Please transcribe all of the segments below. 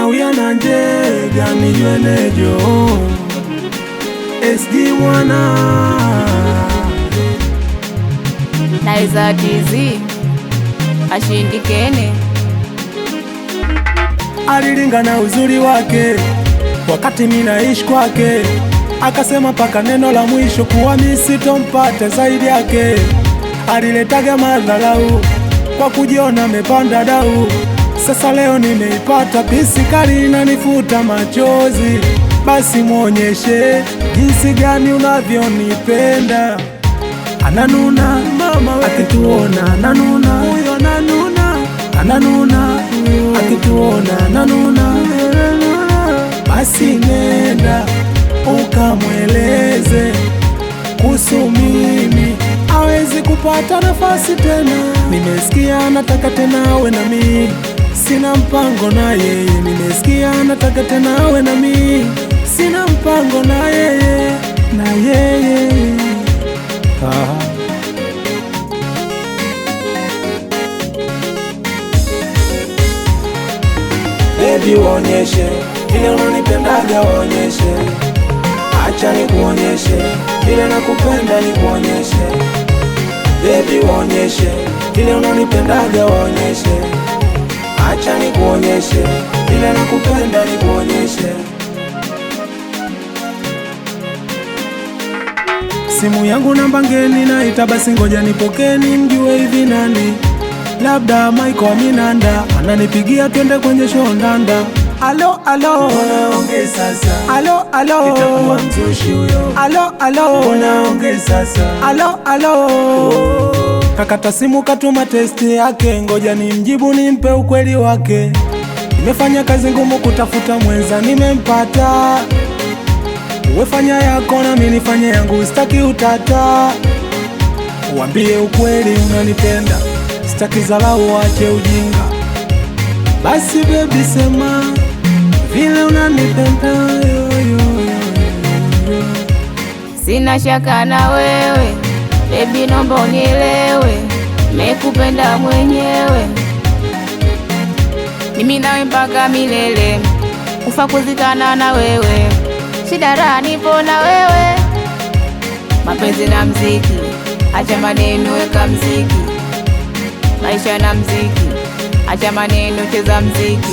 na uyana njega nijwenejo SD mwana Naiza tizi ashindikene. Alilinga na uzuri wake wakati minaishi kwake, akasema paka neno la mwisho kuwa mimi sitompata zaidi yake. Aliletaga madharau kwa kujiona mepanda dau, sasa leo nimeipata pisi kali inanifuta machozi. Basi muonyeshe jinsi gani unavyonipenda. Ananuna mama akituona ananuna, huyo ananuna, ananuna akituona ananuna. Basi nenda ukamweleze kuhusu mimi, hawezi kupata nafasi tena. Nimesikia anataka tena awe na mimi, sina mpango na yeye. Nimesikia anataka tena awe na mimi, sina mpango na yeye, na yeye. Baby uonyeshe vile unanipendaga, uonyeshe. Acha nikuonyeshe vile nakupenda, nikuonyeshe. Baby uonyeshe vile unanipendaga, uonyeshe. Acha nikuonyeshe vile nakupenda, nikuonyeshe. Simu yangu namba ngeni naita, basi ngoja nipokeni mjue hivi nani. Labda Michael Minanda ananipigia twende kwenye show ndanda. Alo alo, unaongea sasa. Alo alo, itakuwa mzushi huyo. Alo alo, unaongea sasa. Alo alo, kakata simu katuma testi yake, ngoja nimjibu nimpe ukweli wake. Nimefanya kazi ngumu kutafuta mwenza, nimempata. Uwefanya yako na mimi nifanye yangu, sitaki utata. Uambie ukweli unanipenda, sitaki dharau, ache ujinga. Basi baby sema vile unanipenda, yo, yo, yo, yo. Sina shaka na wewe baby, nomba unielewe, mekupenda mwenyewe. Mimi nawe mpaka milele, kufa kuzikana na wewe. Shida raha nipo na wewe, mapenzi na mziki, acha maneno weka mziki. Maisha na mziki, acha maneno cheza mziki.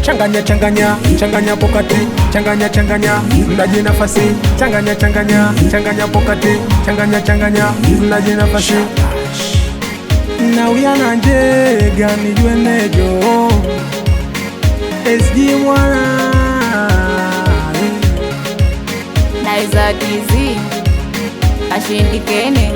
Changanya changanya, changanya pokati, changanya changanya, mdaji nafasi. Changanya changanya, changanya pokati, changanya changanya, mdaji nafasi. Na uyana njega nijwenejo SD mwana Naiza tizi ashindikene.